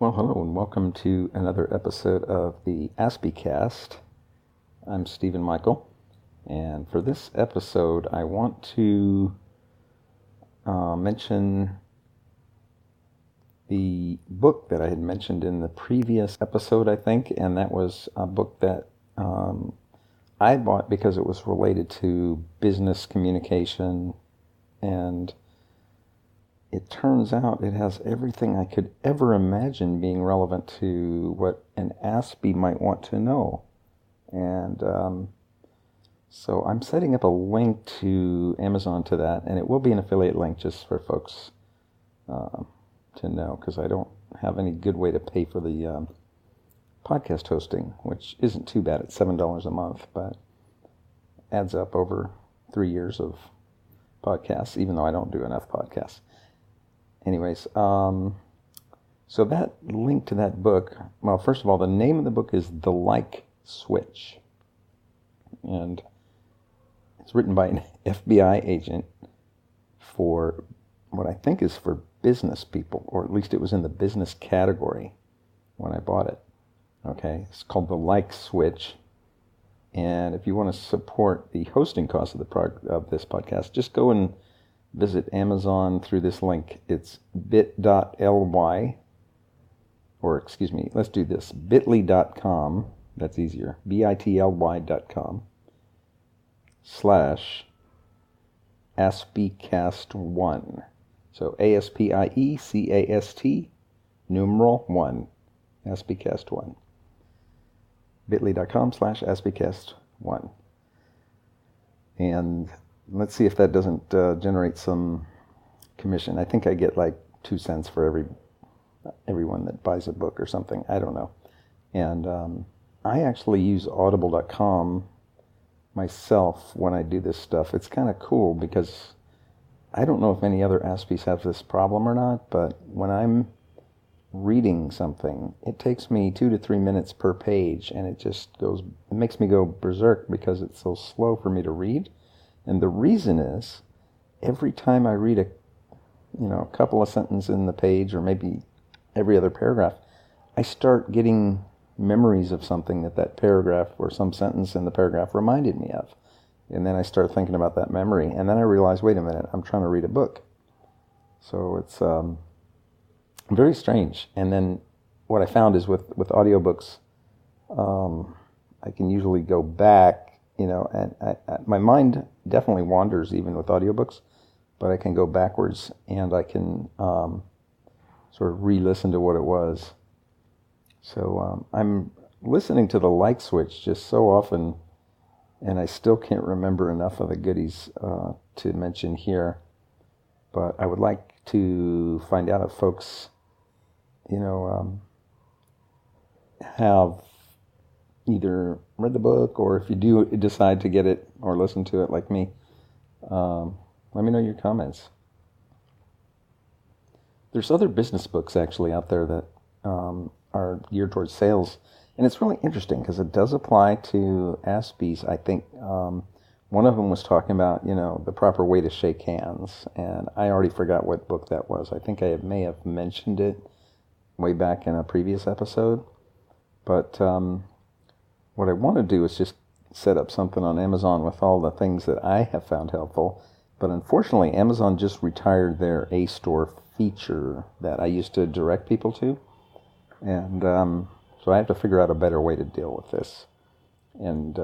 Well, hello and welcome to another episode of the Aspiecast. I'm Stephen Michael, and for this episode, I want to mention the book that I had mentioned in the previous episode, I think, and that was a book that I bought because it was related to business communication, and it turns out it has everything I could ever imagine being relevant to what an ASPE might want to know. And so I'm setting up a link to Amazon to that, and it will be an affiliate link just for folks to know, because I don't have any good way to pay for the podcast hosting, which isn't too bad at $7 a month, but adds up over 3 years of podcasts, even though I don't do enough podcasts. Anyways, so that link to that book, well, first of all, the name of the book is The Like Switch. And it's written by an FBI agent for what I think is for business people, or at least it was in the business category when I bought it. Okay, it's called The Like Switch. And if you want to support the hosting cost of this podcast, just go and visit Amazon through this link. It's bit.ly, or excuse me, let's do this, bit.ly.com, that's easier, bit.ly.com /Aspiecast1. So ASPIECAST numeral 1, Aspiecast1. bit.ly.com /Aspiecast1. And let's see if that doesn't generate some commission. I think I get like 2 cents for everyone that buys a book or something. I don't know. And I actually use audible.com myself when I do this stuff. It's kind of cool because I don't know if any other Aspies have this problem or not, but when I'm reading something, it takes me 2 to 3 minutes per page, and it makes me go berserk because it's so slow for me to read. And the reason is, every time I read a couple of sentences in the page, or maybe every other paragraph, I start getting memories of something that paragraph or some sentence in the paragraph reminded me of. And then I start thinking about that memory, and then I realize, wait a minute, I'm trying to read a book. So it's very strange. And then what I found is with audiobooks, I can usually go back, and my mind definitely wanders even with audiobooks, but I can go backwards and I can sort of re-listen to what it was. So I'm listening to The Like Switch just so often, and I still can't remember enough of the goodies to mention here. But I would like to find out if folks, have either read the book, or if you do decide to get it or listen to it like me, let me know your comments. There's other business books actually out there that are geared towards sales, and it's really interesting because it does apply to Aspies. I think one of them was talking about the proper way to shake hands, and I already forgot what book that was. I think I may have mentioned it way back in a previous episode, but what I want to do is just set up something on Amazon with all the things that I have found helpful. But unfortunately, Amazon just retired their A-Store feature that I used to direct people to. And so I have to figure out a better way to deal with this. And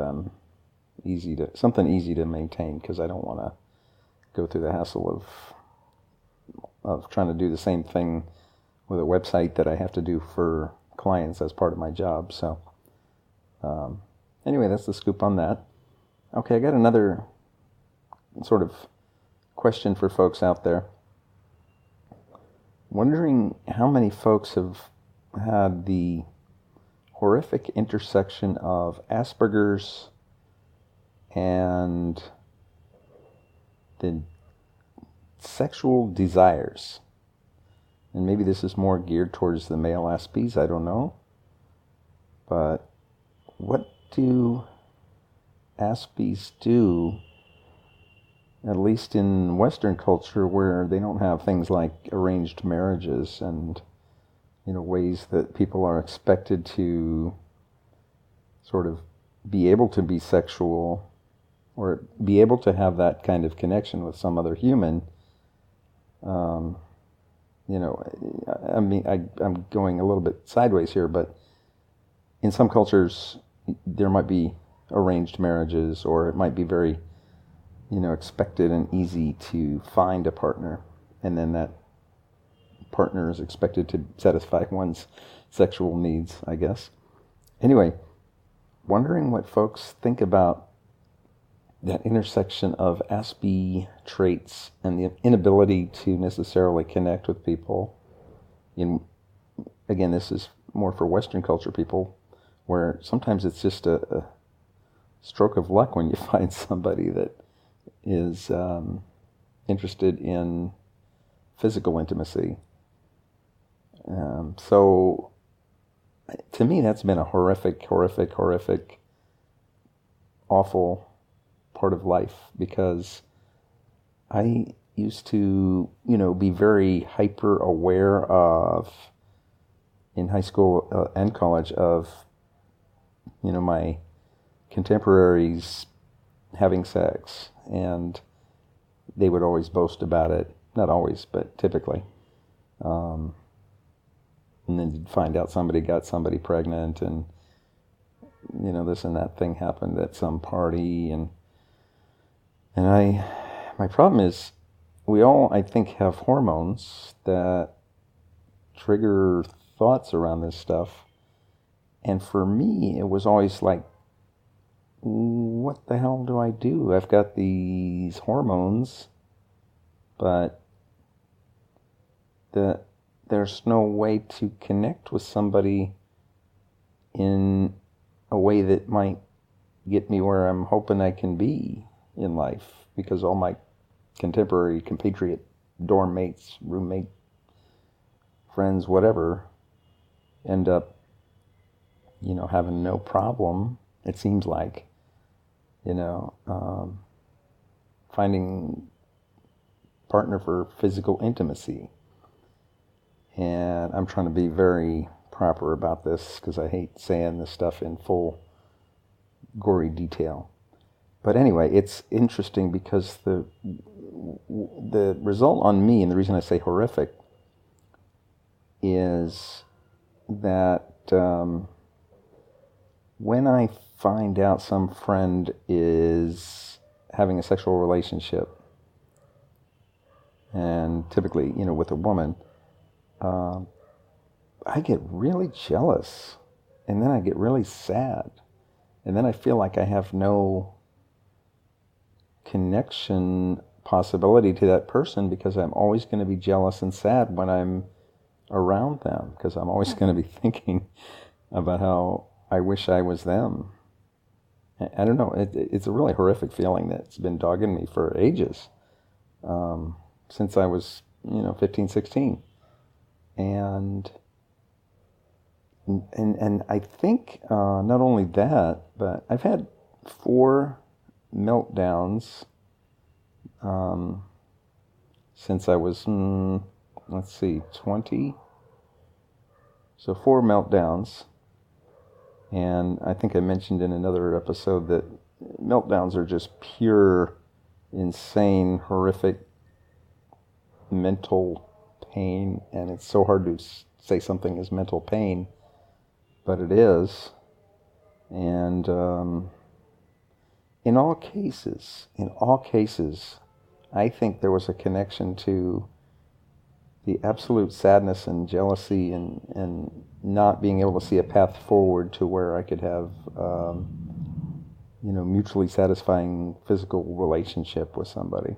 something easy to maintain, because I don't want to go through the hassle of trying to do the same thing with a website that I have to do for clients as part of my job. So anyway, that's the scoop on that. Okay, I got another sort of question for folks out there. Wondering how many folks have had the horrific intersection of Aspergers and the sexual desires. And maybe this is more geared towards the male Aspies, I don't know. But what do Aspies do, at least in Western culture, where they don't have things like arranged marriages and ways that people are expected to sort of be able to be sexual or be able to have that kind of connection with some other human. I mean, I'm going a little bit sideways here, but in some cultures, there might be arranged marriages, or it might be very, expected and easy to find a partner, and then that partner is expected to satisfy one's sexual needs, I guess. Anyway, wondering what folks think about that intersection of Asp traits and the inability to necessarily connect with people. Again, this is more for Western culture people, where sometimes it's just a stroke of luck when you find somebody that is interested in physical intimacy. So to me, that's been a horrific, awful part of life, because I used to, be very hyper aware of, in high school and college, of, my contemporaries having sex, and they would always boast about it. Not always, but typically. And then you'd find out somebody got somebody pregnant, and, this and that thing happened at some party, and my problem is, we all, I think, have hormones that trigger thoughts around this stuff. And for me, it was always like, what the hell do I do? I've got these hormones, but there's no way to connect with somebody in a way that might get me where I'm hoping I can be in life, because all my contemporary compatriot dorm mates, roommate, friends, whatever, end up, having no problem, it seems like, finding partner for physical intimacy. And I'm trying to be very proper about this, because I hate saying this stuff in full gory detail. But anyway, it's interesting because the result on me, and the reason I say horrific, is that when I find out some friend is having a sexual relationship, and typically, with a woman, I get really jealous, and then I get really sad, and then I feel like I have no connection possibility to that person, because I'm always going to be jealous and sad when I'm around them, because I'm always going to be thinking about how I wish I was them. I don't know, it's a really horrific feeling that's been dogging me for ages, since I was 15, 16. And I think not only that, but I've had 4 meltdowns since I was, 20. So 4 meltdowns. And I think I mentioned in another episode that meltdowns are just pure, insane, horrific mental pain. And it's so hard to say something is mental pain, but it is. And in all cases, I think there was a connection to the absolute sadness and jealousy and not being able to see a path forward to where I could have, mutually satisfying physical relationship with somebody.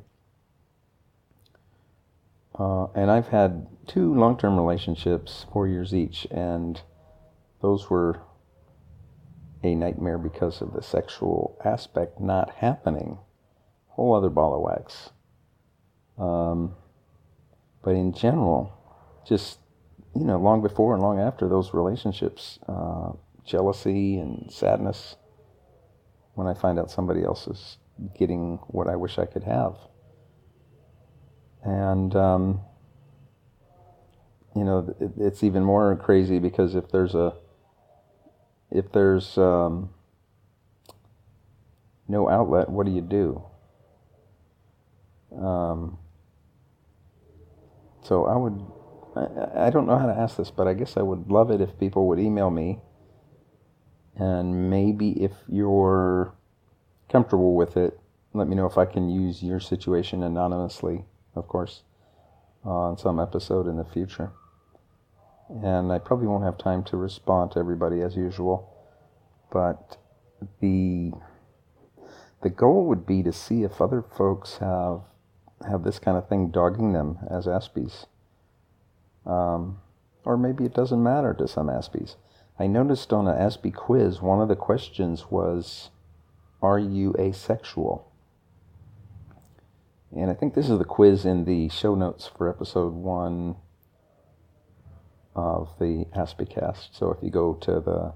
And I've had 2 long-term relationships, 4 years each, and those were a nightmare because of the sexual aspect not happening. Whole other ball of wax. But in general, just, long before and long after those relationships, jealousy and sadness when I find out somebody else is getting what I wish I could have. And, it's even more crazy because if there's no outlet, what do you do? So I don't know how to ask this, but I guess I would love it if people would email me, and maybe if you're comfortable with it, let me know if I can use your situation anonymously, of course, on some episode in the future. And I probably won't have time to respond to everybody as usual, but the goal would be to see if other folks have this kind of thing dogging them as Aspies. Or maybe it doesn't matter to some Aspies. I noticed on an Aspie quiz, one of the questions was, are you asexual? And I think this is the quiz in the show notes for episode 1 of the Aspiecast. So if you go to the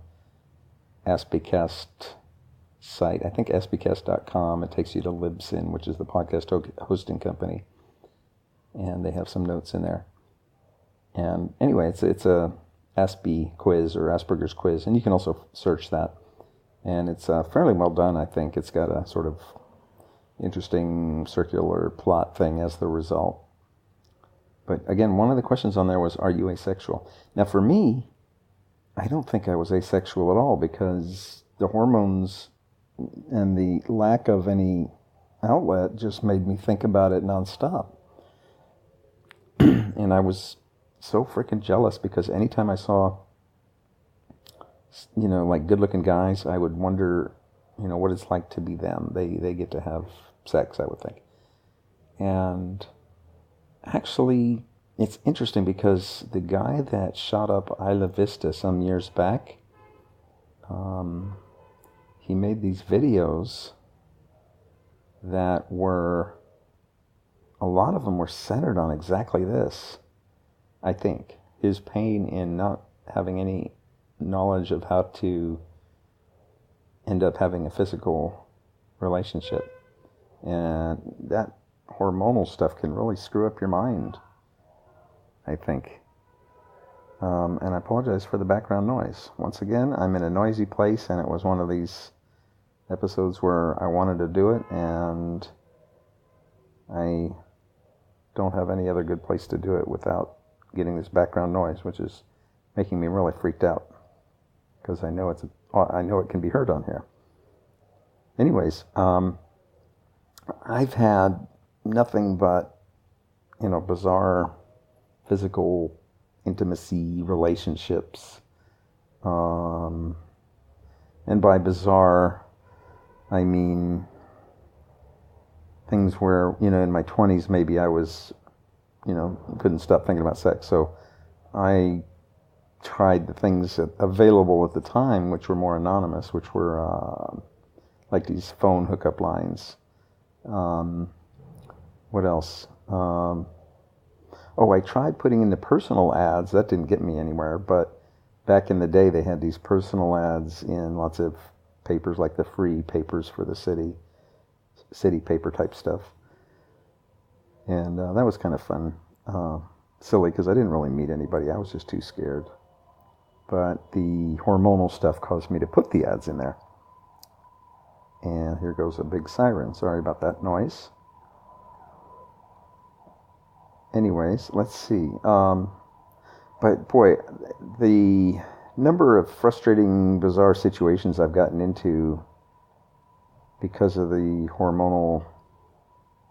Aspiecast site, I think aspiecast.com, it takes you to Libsyn, which is the podcast hosting company. And they have some notes in there. And anyway, it's a Aspie quiz or Asperger's quiz, and you can also search that. And it's fairly well done, I think. It's got a sort of interesting circular plot thing as the result. But again, one of the questions on there was, are you asexual? Now for me, I don't think I was asexual at all, because the hormones and the lack of any outlet just made me think about it nonstop. And I was so freaking jealous, because anytime I saw, like good-looking guys, I would wonder, what it's like to be them. They get to have sex, I would think. And actually, it's interesting because the guy that shot up Isla Vista some years back, he made these videos that a lot of them were centered on exactly this, I think. His pain in not having any knowledge of how to end up having a physical relationship. And that hormonal stuff can really screw up your mind, I think. And I apologize for the background noise. Once again, I'm in a noisy place, and it was one of these episodes where I wanted to do it, and I don't have any other good place to do it without getting this background noise, which is making me really freaked out, because I know it can be heard on here. Anyways, I've had nothing but, bizarre physical intimacy relationships. And by bizarre, I mean things where, in my 20s, maybe I was, couldn't stop thinking about sex. So I tried the things available at the time, which were more anonymous, which were like these phone hookup lines. What else? I tried putting in the personal ads. That didn't get me anywhere, but back in the day, they had these personal ads in lots of papers, like the free papers for the city paper type stuff. And that was kind of fun. Silly, because I didn't really meet anybody. I was just too scared. But the hormonal stuff caused me to put the ads in there. And here goes a big siren. Sorry about that noise. Anyways, let's see. But boy, the number of frustrating, bizarre situations I've gotten into because of the hormonal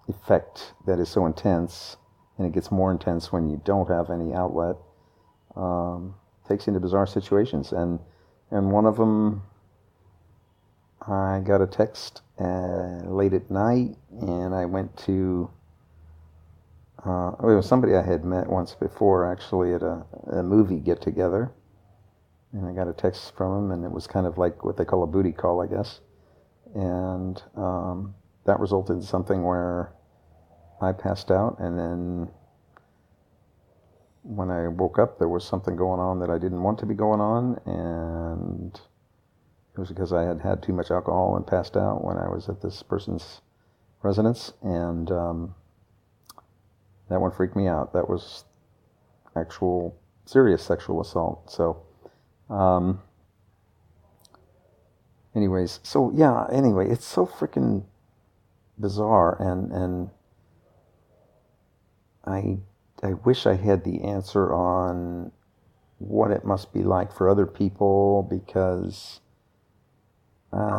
effect that is so intense, and it gets more intense when you don't have any outlet, takes you into bizarre situations. And one of them, I got a text late at night, and I went to, it was somebody I had met once before, actually, at a movie get-together. And I got a text from him, and it was kind of like what they call a booty call, I guess. And that resulted in something where I passed out, and then when I woke up, there was something going on that I didn't want to be going on, and it was because I had had too much alcohol and passed out when I was at this person's residence, and that one freaked me out. actual serious sexual assault. So, anyways, so yeah, anyway, it's so freaking bizarre, and I wish I had the answer on what it must be like for other people, because I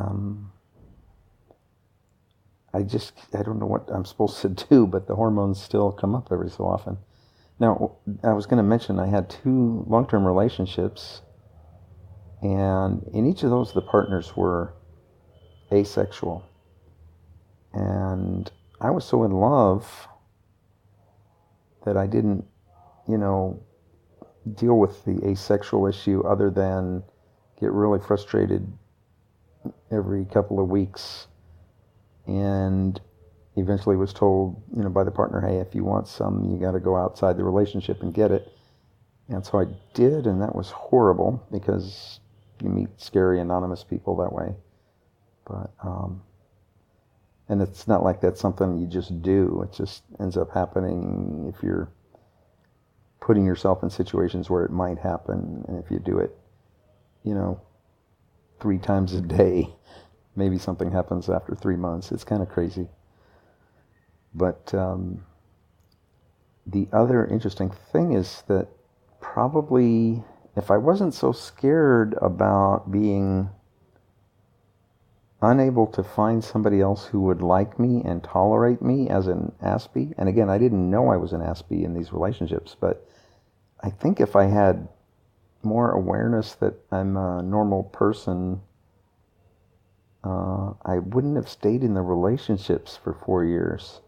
don't know what I'm supposed to do, but the hormones still come up every so often. Now, I was going to mention I had 2 long-term relationships, and in each of those the partners were asexual. And I was so in love that I didn't, deal with the asexual issue other than get really frustrated every couple of weeks, and eventually was told, by the partner, hey, if you want some, you got to go outside the relationship and get it. And so I did, and that was horrible because you meet scary anonymous people that way. But and it's not like that's something you just do. It just ends up happening if you're putting yourself in situations where it might happen, and if you do it, 3 times a day, maybe something happens after 3 months. It's kind of crazy. But the other interesting thing is that probably if I wasn't so scared about being unable to find somebody else who would like me and tolerate me as an Aspie, and again, I didn't know I was an Aspie in these relationships, but I think if I had more awareness that I'm a normal person, I wouldn't have stayed in the relationships for 4 years,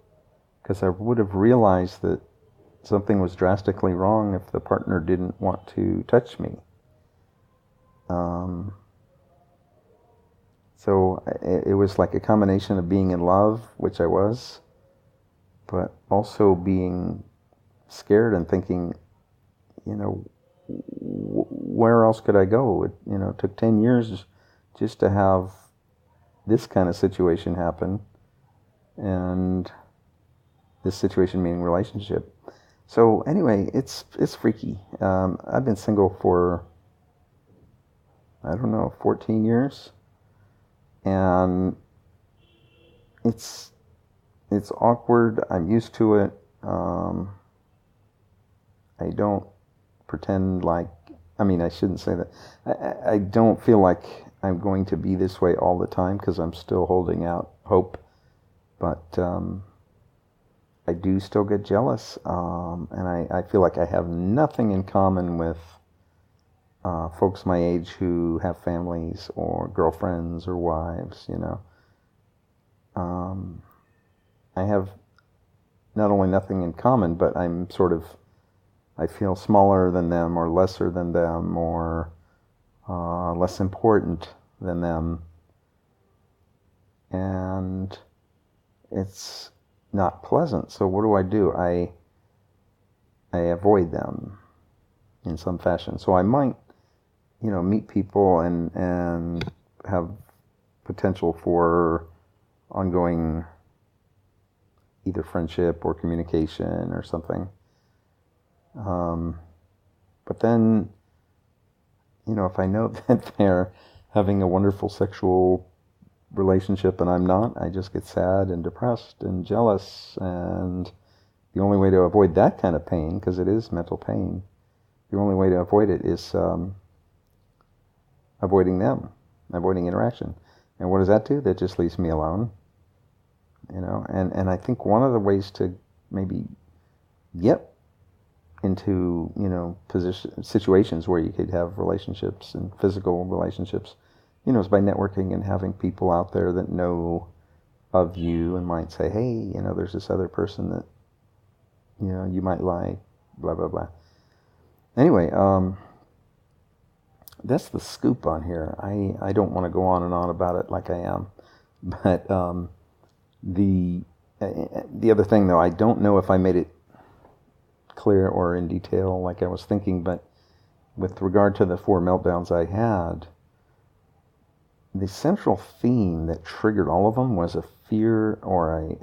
because I would have realized that something was drastically wrong if the partner didn't want to touch me. So it was like a combination of being in love, which I was, but also being scared and thinking, where else could I go? It took 10 years just to have this kind of situation happen, and this situation meaning relationship. So anyway, it's freaky. I've been single for, 14 years, and it's awkward. I'm used to it. I don't pretend like, I shouldn't say that. I don't feel like I'm going to be this way all the time, because I'm still holding out hope. But I do still get jealous, and I feel like I have nothing in common with folks my age who have families or girlfriends or wives, I have not only nothing in common, but I'm I feel smaller than them, or lesser than them, or less important than them. And it's not pleasant. So what do? I avoid them in some fashion. So I might, meet people and have potential for ongoing either friendship or communication or something. But then, if I know that they're having a wonderful sexual relationship and I'm not, I just get sad and depressed and jealous. And the only way to avoid that kind of pain, because it is mental pain, the only way to avoid it is avoiding them, avoiding interaction. And what does that do? That just leaves me alone. And I think one of the ways to maybe get into, situations where you could have relationships and physical relationships, is by networking and having people out there that know of you and might say, hey, there's this other person that, you might like, blah, blah, blah. Anyway, that's the scoop on here. I don't want to go on and on about it like I am. But the other thing, though, I don't know if I made it clear or in detail like I was thinking, but with regard to the 4 meltdowns I had, the central theme that triggered all of them was a fear or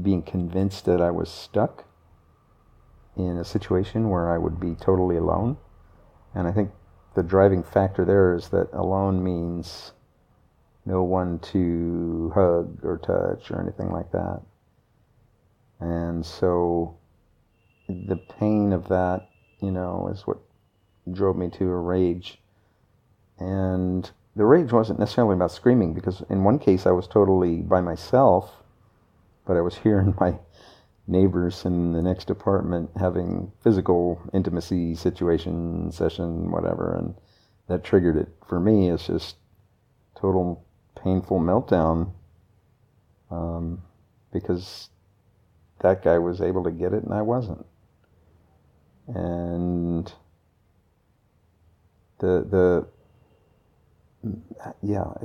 being convinced that I was stuck in a situation where I would be totally alone. And I think the driving factor there is that alone means no one to hug or touch or anything like that. And so the pain of that, is what drove me to a rage. And the rage wasn't necessarily about screaming, because in one case I was totally by myself, but I was hearing my neighbors in the next apartment having physical intimacy situation, session, whatever, and that triggered it for me as just total painful meltdown, because that guy was able to get it and I wasn't. And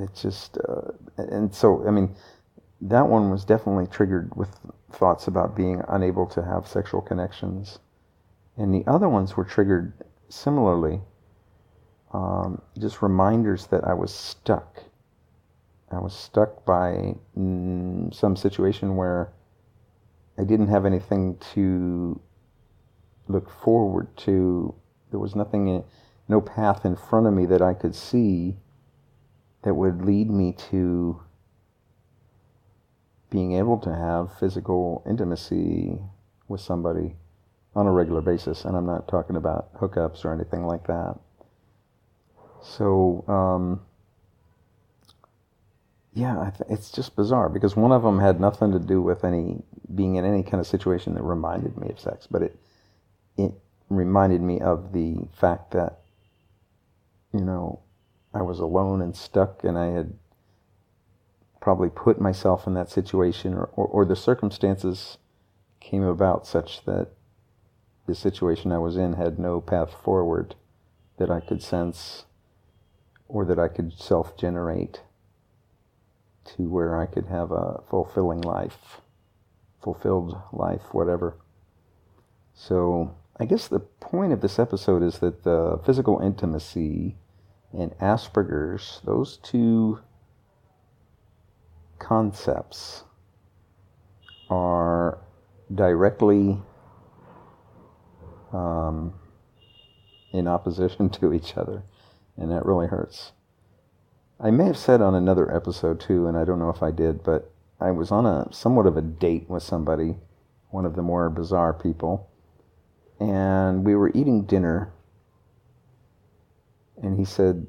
it's just, and so, I mean, that one was definitely triggered with thoughts about being unable to have sexual connections. And the other ones were triggered similarly, just reminders that I was stuck. I was stuck by some situation where I didn't have anything to look forward to. There was nothing, no path in front of me that I could see that would lead me to being able to have physical intimacy with somebody on a regular basis. And I'm not talking about hookups or anything like that. So, it's just bizarre, because one of them had nothing to do with being in any kind of situation that reminded me of sex, but it reminded me of the fact that, I was alone and stuck, and I had probably put myself in that situation, or the circumstances came about such that the situation I was in had no path forward that I could sense or that I could self-generate to where I could have a fulfilled life, whatever. So I guess the point of this episode is that the physical intimacy and Aspergers, those two concepts are directly in opposition to each other, and that really hurts. I may have said on another episode too, and I don't know if I did, but I was on somewhat of a date with somebody, one of the more bizarre people, and we were eating dinner, and he said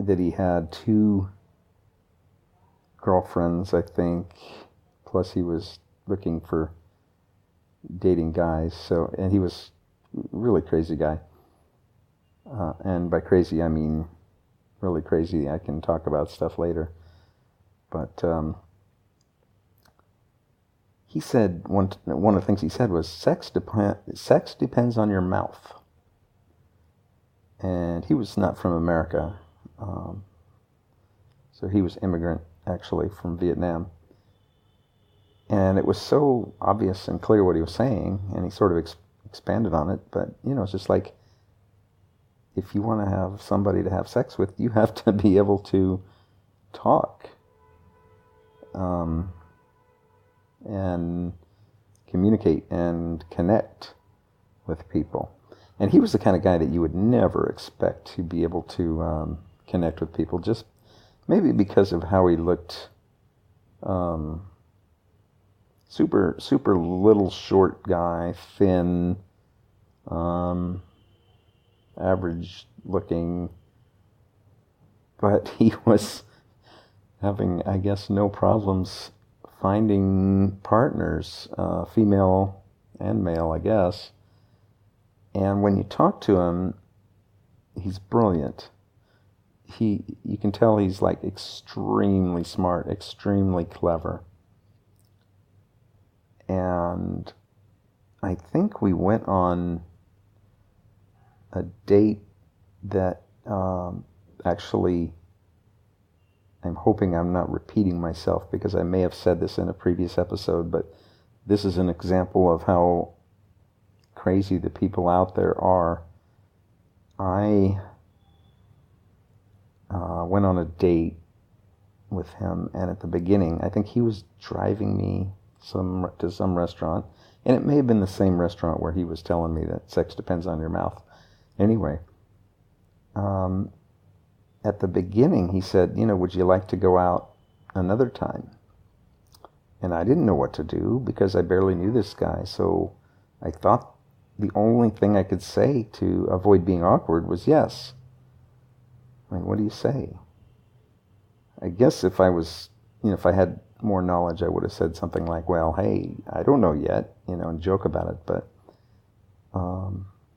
that he had 2 girlfriends, I think, plus he was looking for dating guys. So, and he was a really crazy guy. And by crazy, I mean really crazy. I can talk about stuff later. But he said, one of the things he said was, sex depends on your mouth. And he was not from America. So he was immigrant, actually, from Vietnam. And it was so obvious and clear what he was saying, and he sort of expanded on it. But, it's just like, if you want to have somebody to have sex with, you have to be able to talk and communicate and connect with people. And he was the kind of guy that you would never expect to be able to connect with people, just maybe because of how he looked. Super little, short guy, thin, average looking, but he was having, I guess, no problems finding partners, female and male, I guess. And when you talk to him, he's brilliant. You can tell he's like extremely smart, extremely clever. And I think we went on a date that actually, I'm hoping I'm not repeating myself, because I may have said this in a previous episode, but this is an example of how crazy the people out there are. I went on a date with him, and at the beginning, I think he was driving me to some restaurant, And it may have been the same restaurant where he was telling me that sex depends on your mouth. Anyway, at the beginning he said, would you like to go out another time? And I didn't know what to do because I barely knew this guy. So I thought the only thing I could say to avoid being awkward was yes. I mean, what do you say? I guess if I was, if I had more knowledge, I would have said something like, well, hey, I don't know yet, and joke about it. But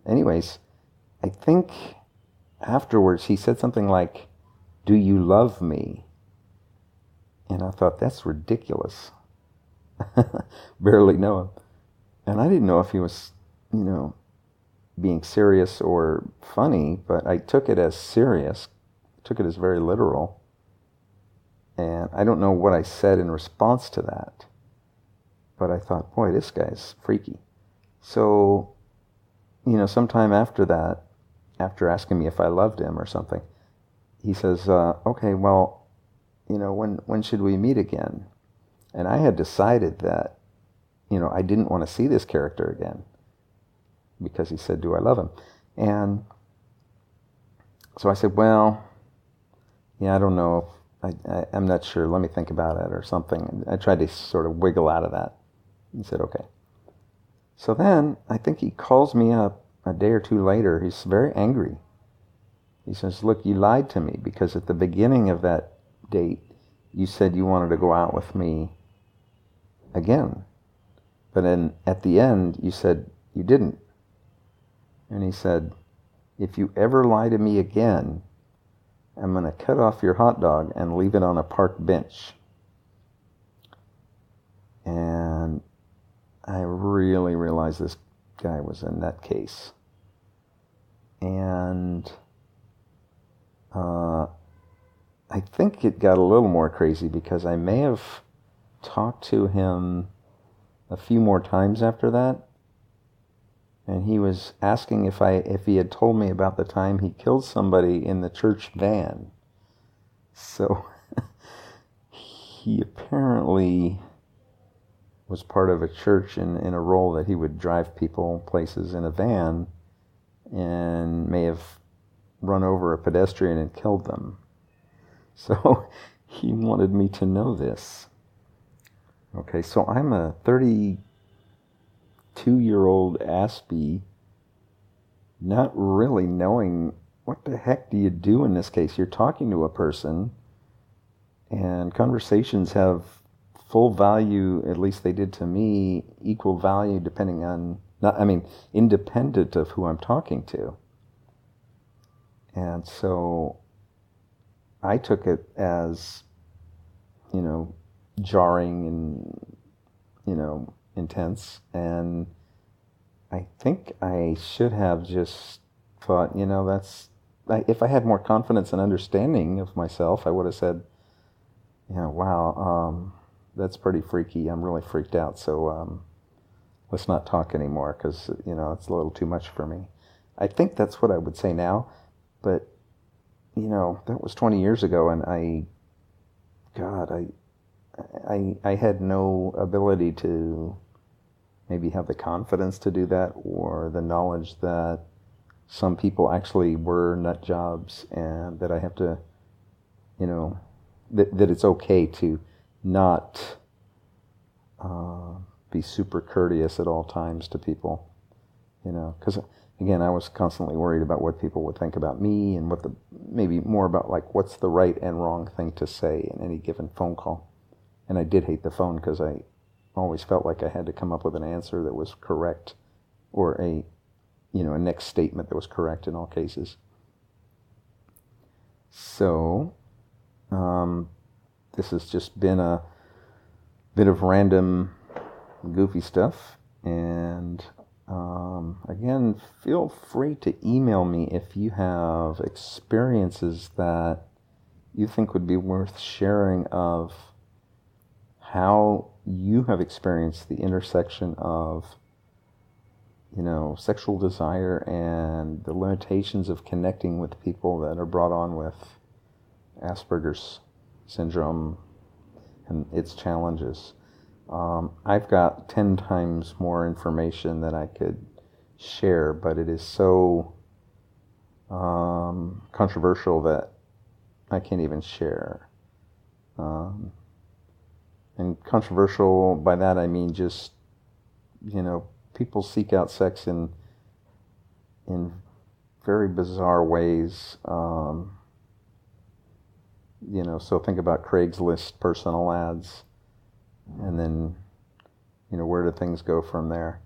anyways, I think afterwards he said something like, do you love me? And I thought, that's ridiculous. Barely know him. And I didn't know if he was, being serious or funny, but I took it as serious, took it as very literal. And I don't know what I said in response to that, but I thought, boy, this guy's freaky. So, sometime after that, after asking me if I loved him or something, he says, okay, well, when should we meet again? And I had decided that, I didn't want to see this character again because he said, do I love him? And so I said, well, yeah, I don't know. I'm not sure. Let me think about it or something. And I tried to sort of wiggle out of that. He said, okay. So then I think he calls me up a day or two later. He's very angry. He says, look, you lied to me because at the beginning of that date, you said you wanted to go out with me again. But then at the end, you said you didn't. And he said, if you ever lie to me again, I'm going to cut off your hot dog and leave it on a park bench. And I really realized this guy was a nutcase. And I think it got a little more crazy because I may have talked to him a few more times after that. And he was asking if he had told me about the time he killed somebody in the church van. So he apparently was part of a church in a role that he would drive people places in a van and may have run over a pedestrian and killed them. So he wanted me to know this. Okay, so I'm a 32-year-old Aspie, not really knowing what the heck do you do in this case. You're talking to a person, and conversations have full value, at least they did to me, equal value depending on, independent of who I'm talking to. And so I took it as, jarring and, intense. And I think I should have just thought, if I had more confidence and understanding of myself, I would have said, wow, that's pretty freaky. I'm really freaked out. So let's not talk anymore because, it's a little too much for me. I think that's what I would say now. But, that was 20 years ago, and I had no ability to maybe have the confidence to do that or the knowledge that some people actually were nut jobs and that I have to, that it's okay to not be super courteous at all times to people, because again, I was constantly worried about what people would think about me and maybe more about like what's the right and wrong thing to say in any given phone call. And I did hate the phone because I always felt like I had to come up with an answer that was correct or a next statement that was correct in all cases. So, this has just been a bit of random goofy stuff. And again, feel free to email me if you have experiences that you think would be worth sharing of how you have experienced the intersection of, sexual desire and the limitations of connecting with people that are brought on with Aspergers syndrome and its challenges. I've got 10 times more information that I could share, but it is so controversial that I can't even share. And controversial, by that I mean just, people seek out sex in very bizarre ways. So think about Craigslist personal ads, and then, where do things go from there?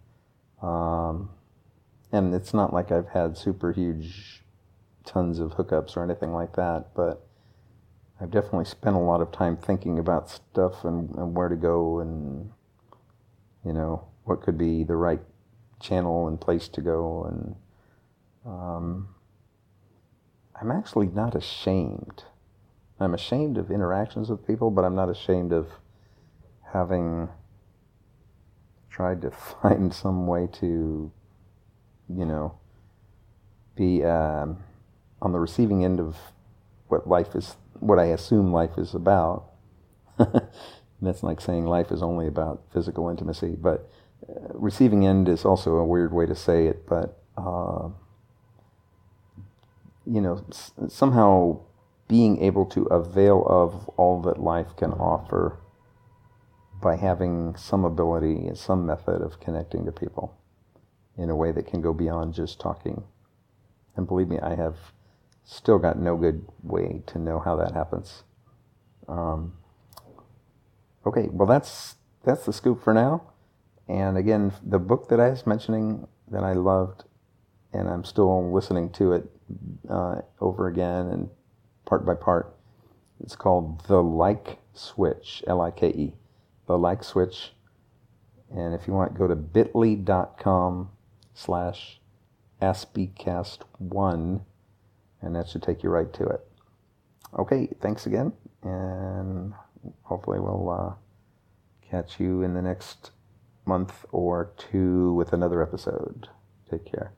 And it's not like I've had super huge tons of hookups or anything like that, but I've definitely spent a lot of time thinking about stuff and where to go and, what could be the right channel and place to go. And I'm actually not ashamed. I'm ashamed of interactions with people, but I'm not ashamed of having tried to find some way to, be on the receiving end of what I assume life is about. That's like saying life is only about physical intimacy, but receiving end is also a weird way to say it, but, somehow being able to avail of all that life can offer by having some ability and some method of connecting to people in a way that can go beyond just talking. And believe me, I have still got no good way to know how that happens. Okay, well that's the scoop for now. And again, the book that I was mentioning that I loved, and I'm still listening to it over again and part by part, it's called The Like Switch, Like, The Like Switch. And if you want, go to bit.ly/Aspiecast1, and that should take you right to it. Okay, thanks again, and hopefully we'll catch you in the next month or two with another episode. Take care.